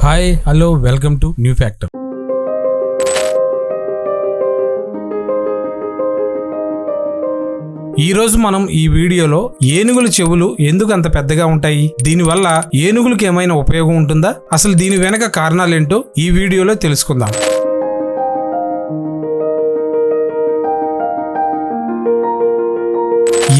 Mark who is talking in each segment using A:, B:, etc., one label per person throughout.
A: Hi hello welcome to new factor. ఈ రోజు మనం ఈ వీడియోలో ఏనుగుల చెవులు ఎందుకు అంత పెద్దగా ఉంటాయి, దీనివల్ల ఏనుగులకు ఏమైనా ఉపయోగం ఉంటుందా, అసలు దీని వెనక కారణాలేంటో ఈ వీడియోలో తెలుసుకుందాం.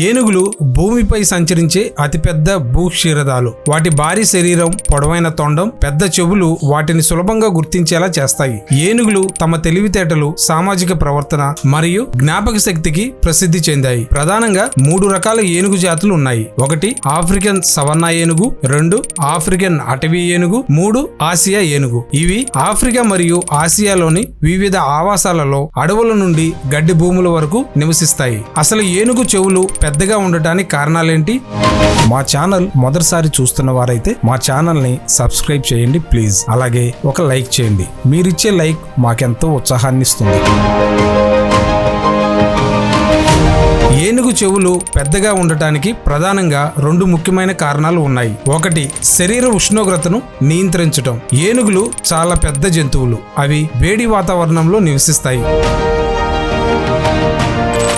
A: ఏనుగులు భూమిపై సంచరించే అతిపెద్ద భూక్షీరదాలు. వాటి భారీ శరీరం, పొడవైన తొండం, పెద్ద చెవులు వాటిని సులభంగా గుర్తించేలా చేస్తాయి. ఏనుగులు తమ తెలివితేటలు, సామాజిక ప్రవర్తన మరియు జ్ఞాపక శక్తికి ప్రసిద్ధి చెందాయి. ప్రధానంగా 3 రకాల ఏనుగు జాతులు ఉన్నాయి. 1 ఆఫ్రికన్ సవన్నా ఏనుగు, 2 ఆఫ్రికన్ అటవీ ఏనుగు, 3 ఆసియా ఏనుగు. ఇవి ఆఫ్రికా మరియు ఆసియాలోని వివిధ ఆవాసాలలో అడవుల నుండి గడ్డి భూముల వరకు నివసిస్తాయి. అసలు ఏనుగు చెవులు పెద్దగా ఉండటానికి కారణాలేంటి? మా ఛానల్ మొదటిసారి చూస్తున్న వారైతే మా ఛానల్ ని సబ్స్క్రైబ్ చేయండి ప్లీజ్. అలాగే ఒక లైక్ చేయండి. మీరిచ్చే లైక్ మాకెంతో ఉత్సాహాన్ని ఇస్తుంది. ఏనుగు చెవులు పెద్దగా ఉండటానికి ప్రధానంగా 2 ముఖ్యమైన కారణాలు ఉన్నాయి. 1 శరీర ఉష్ణోగ్రతను నియంత్రించటం. ఏనుగులు చాలా పెద్ద జంతువులు. అవి వేడి వాతావరణంలో నివసిస్తాయి.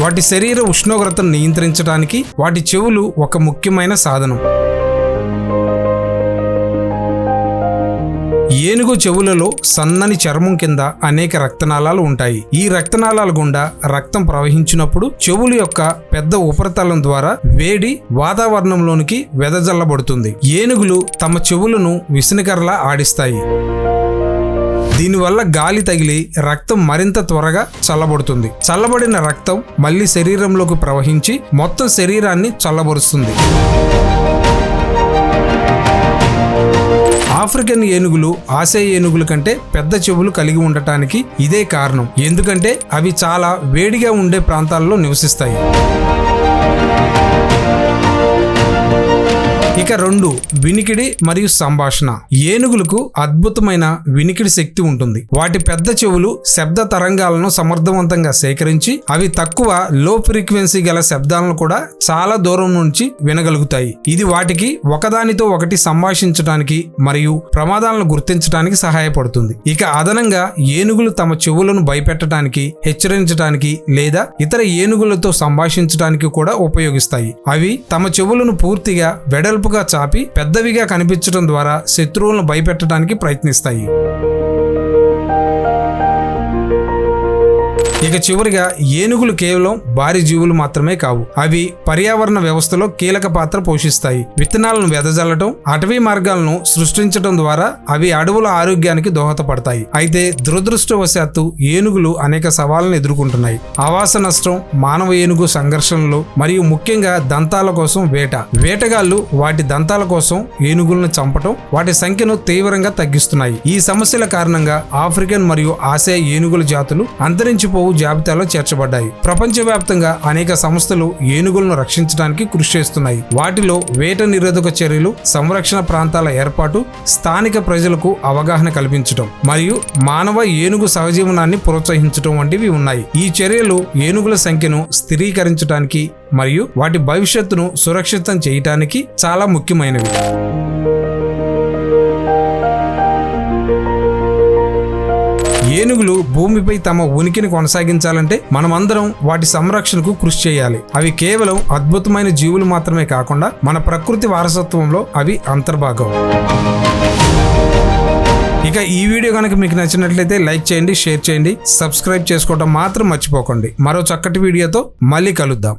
A: వాటి శరీర ఉష్ణోగ్రతను నియంత్రించడానికి వాటి చెవులు ఒక ముఖ్యమైన సాధనం. ఏనుగు చెవులలో సన్నని చర్మం కింద అనేక రక్తనాళాలు ఉంటాయి. ఈ రక్తనాళాల గుండా రక్తం ప్రవహించినప్పుడు చెవుల యొక్క పెద్ద ఉపరితలం ద్వారా వేడి వాతావరణంలోనికి వెదజల్లబడుతుంది. ఏనుగులు తమ చెవులను విసనకర్రలా ఆడిస్తాయి. దీనివల్ల గాలి తగిలి రక్తం మరింత త్వరగా చల్లబడుతుంది. చల్లబడిన రక్తం మళ్ళీ శరీరంలోకి ప్రవహించి మొత్తం శరీరాన్ని చల్లబరుస్తుంది. ఆఫ్రికన్ ఏనుగులు ఆసియా ఏనుగుల కంటే పెద్ద చెవులు కలిగి ఉండటానికి ఇదే కారణం. ఎందుకంటే అవి చాలా వేడిగా ఉండే ప్రాంతాల్లో నివసిస్తాయి. ఇక 2 వినికిడి మరియు సంభాషణ. ఏనుగులకు అద్భుతమైన వినికిడి శక్తి ఉంటుంది. వాటి పెద్ద చెవులు శబ్ద తరంగాలను సమర్థవంతంగా సేకరించి అవి తక్కువ లో ఫ్రీక్వెన్సీ గల శబ్దాలను కూడా చాలా దూరం నుంచి వినగలుగుతాయి. ఇది వాటికి ఒకదానితో ఒకటి సంభాషించడానికి మరియు ప్రమాదాలను గుర్తించడానికి సహాయపడుతుంది. ఇక అదనంగా ఏనుగులు తమ చెవులను భయపెట్టడానికి, హెచ్చరించడానికి లేదా ఇతర ఏనుగులతో సంభాషించడానికి కూడా ఉపయోగిస్తాయి. అవి తమ చెవులను పూర్తిగా వెడల్పుగా చాపి పెద్దవిగా కనిపించడం ద్వారా శత్రువులను భయపెట్టడానికి ప్రయత్నిస్తాయి. ఇక చివరిగా ఏనుగులు కేవలం భారీ జీవులు మాత్రమే కావు. అవి పర్యావరణ వ్యవస్థలో కీలక పాత్ర పోషిస్తాయి. విత్తనాలను వెదజల్లటం, అటవీ మార్గాలను సృష్టించడం ద్వారా అవి అడవుల ఆరోగ్యానికి దోహదపడతాయి. అయితే దురదృష్టవశాత్తు ఏనుగులు అనేక సవాళ్లను ఎదుర్కొంటున్నాయి. ఆవాస నష్టం, మానవ ఏనుగు సంఘర్షణలు మరియు ముఖ్యంగా దంతాల కోసం వేట. వేటగాళ్లు వాటి దంతాల కోసం ఏనుగులను చంపటం వాటి సంఖ్యను తీవ్రంగా తగ్గిస్తున్నాయి. ఈ సమస్యల కారణంగా ఆఫ్రికన్ మరియు ఆసియా ఏనుగుల జాతులు అంతరించిపోవు జాబితాలో చేర్చబడ్డాయి. ప్రపంచవ్యాప్తంగా అనేక సంస్థలు ఏనుగులను రక్షించడానికి కృషి చేస్తున్నాయి. వాటిలో వేట నిరోధక చర్యలు, సంరక్షణ ప్రాంతాల ఏర్పాటు, స్థానిక ప్రజలకు అవగాహన కల్పించడం మరియు మానవ ఏనుగు సహజీవనాన్ని ప్రోత్సహించడం వంటివి ఉన్నాయి. ఈ చర్యలు ఏనుగుల సంఖ్యను స్థిరీకరించడానికి మరియు వాటి భవిష్యత్తును సురక్షితం చేయటానికి చాలా ముఖ్యమైనవి. ఏనుగులు భూమిపై తమ ఉనికిని కొనసాగించాలంటే మనమందరం వాటి సంరక్షణకు కృషి చేయాలి. అవి కేవలం అద్భుతమైన జీవులు మాత్రమే కాకుండా మన ప్రకృతి వారసత్వంలో అవి అంతర్భాగం. ఇక ఈ వీడియో కనుక మీకు నచ్చినట్లయితే లైక్ చేయండి, షేర్ చేయండి, సబ్స్క్రైబ్ చేసుకోవడం మాత్రం మర్చిపోకండి. మరో చక్కటి వీడియోతో మళ్ళీ కలుద్దాం.